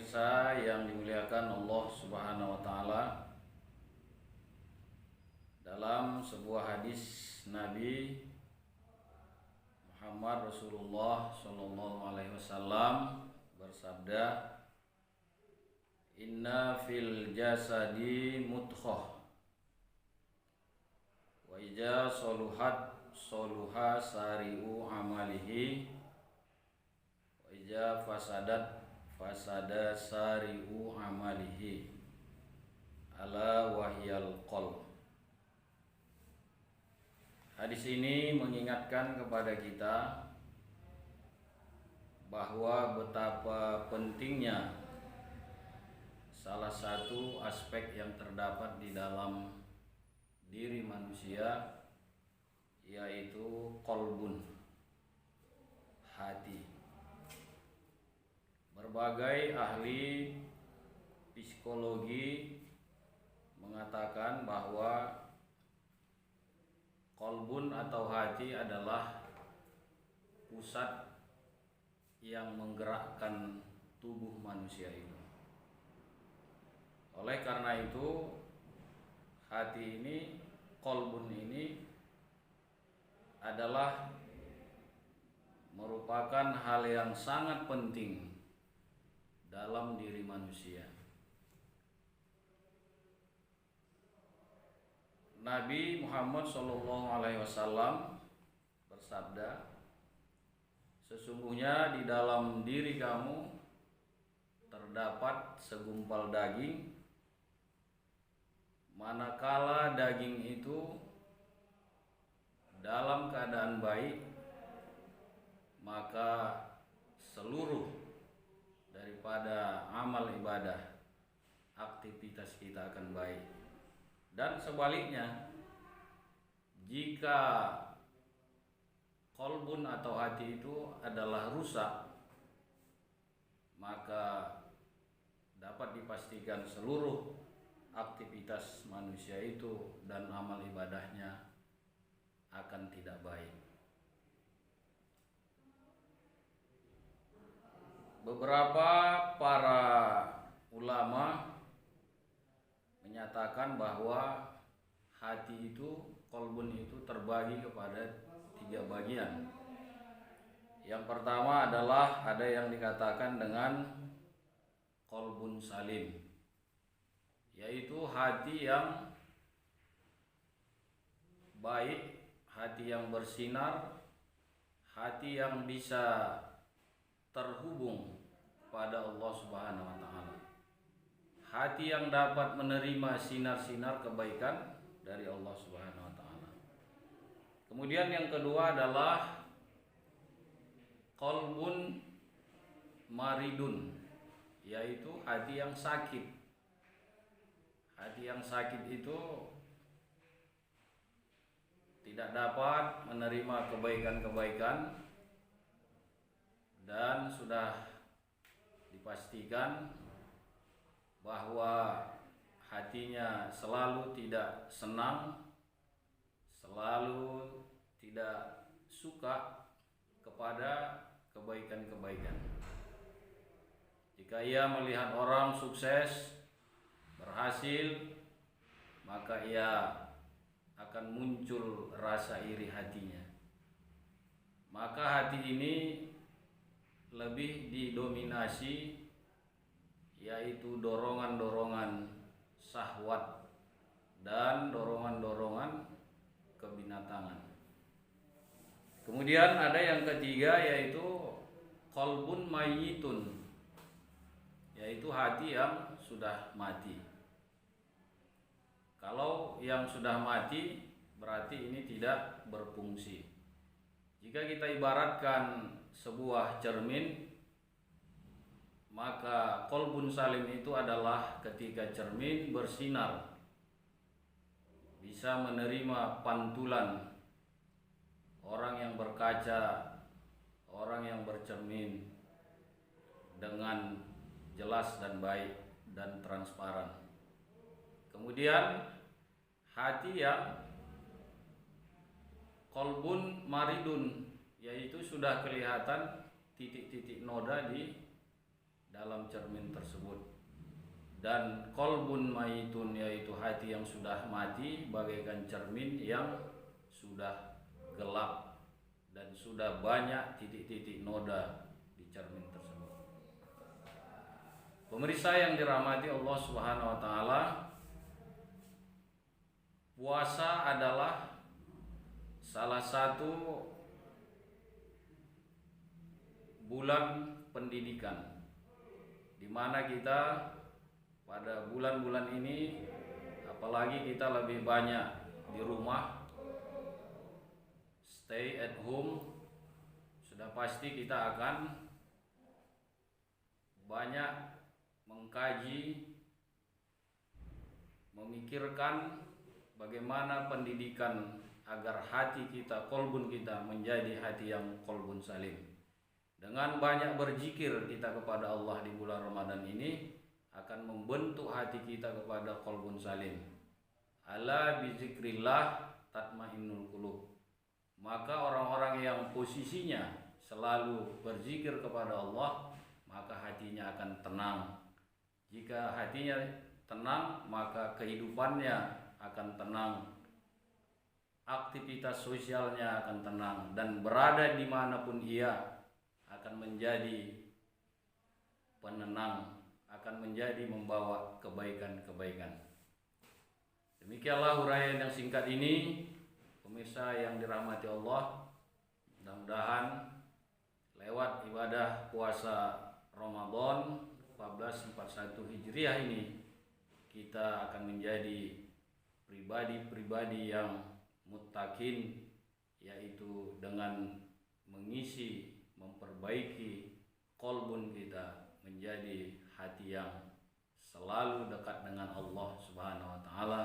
pemirsa yang dimuliakan Allah Subhanahu wa taala, dalam sebuah hadis Nabi Muhammad Rasulullah sallallahu alaihi wasallam bersabda, "Inna fil jasadi mudghah wa idza saluhat saluha sari'u amalihi wa idza fasadat fasada sari'u amalihi ala wahyal qalb." Hadis ini mengingatkan kepada kita bahwa betapa pentingnya salah satu aspek yang terdapat di dalam diri manusia, yaitu qalbun, hati. Berbagai ahli psikologi mengatakan bahwa qalbun atau hati adalah pusat yang menggerakkan tubuh manusia itu. Oleh karena itu, hati ini, qalbun ini adalah merupakan hal yang sangat penting dalam diri manusia. Nabi Muhammad SAW bersabda, "Sesungguhnya di dalam diri kamu terdapat segumpal daging, manakala daging itu dalam keadaan baik, maka seluruh daripada amal ibadah, aktivitas kita akan baik. Dan sebaliknya, jika qalbun atau hati itu adalah rusak, maka dapat dipastikan seluruh aktivitas manusia itu dan amal ibadahnya akan tidak baik." Beberapa para ulama menyatakan bahwa hati itu, qalbun itu terbagi kepada 3 bagian. Yang pertama adalah ada yang dikatakan dengan qalbun salim, yaitu hati yang baik, hati yang bersinar, hati yang bisa terhubung pada Allah Subhanahu wa taala. Hati yang dapat menerima sinar-sinar kebaikan dari Allah Subhanahu wa taala. Kemudian yang kedua adalah qalbun maridun, yaitu hati yang sakit. Hati yang sakit itu tidak dapat menerima kebaikan-kebaikan dan sudah dipastikan bahwa hatinya selalu tidak senang, selalu tidak suka kepada kebaikan-kebaikan. Jika ia melihat orang sukses, berhasil, maka ia akan muncul rasa iri hatinya. Maka hati ini lebih didominasi, yaitu dorongan-dorongan syahwat dan dorongan-dorongan kebinatangan. Kemudian ada yang ketiga, yaitu qalbun mayyitun, yaitu hati yang sudah mati. Kalau yang sudah mati berarti ini tidak berfungsi. Jika kita ibaratkan sebuah cermin, maka qalbun salim itu adalah ketika cermin bersinar, bisa menerima pantulan orang yang berkaca, orang yang bercermin dengan jelas dan baik dan transparan. Kemudian hati yang qalbun maridun, yaitu sudah kelihatan titik-titik noda di dalam cermin tersebut. Dan qalbun maitun, yaitu hati yang sudah mati, bagaikan cermin yang sudah gelap dan sudah banyak titik-titik noda di cermin tersebut. Pemirsa yang dirahmati Allah Subhanahu wa taala, puasa adalah salah satu bulan pendidikan, di mana kita pada bulan-bulan ini, apalagi kita lebih banyak di rumah, stay at home, sudah pasti kita akan banyak mengkaji, memikirkan bagaimana pendidikan agar hati kita, kolbun kita menjadi hati yang kolbun salim. Dengan banyak berzikir kita kepada Allah di bulan Ramadan ini akan membentuk hati kita kepada kolbun salim. Ala bizikrillah tatmainnul qulub. Maka orang-orang yang posisinya selalu berzikir kepada Allah, maka hatinya akan tenang. Jika hatinya tenang, maka kehidupannya akan tenang, aktivitas sosialnya akan tenang, dan berada dimanapun ia akan menjadi penenang, akan menjadi membawa kebaikan-kebaikan. Demikianlah uraian yang singkat ini, pemirsa yang dirahmati Allah. Mudah-mudahan lewat ibadah puasa Ramadan 1441 Hijriah ini kita akan menjadi pribadi-pribadi yang muttaqin, yaitu dengan mengisi, memperbaiki kolbun kita menjadi hati yang selalu dekat dengan Allah Subhanahu wa taala,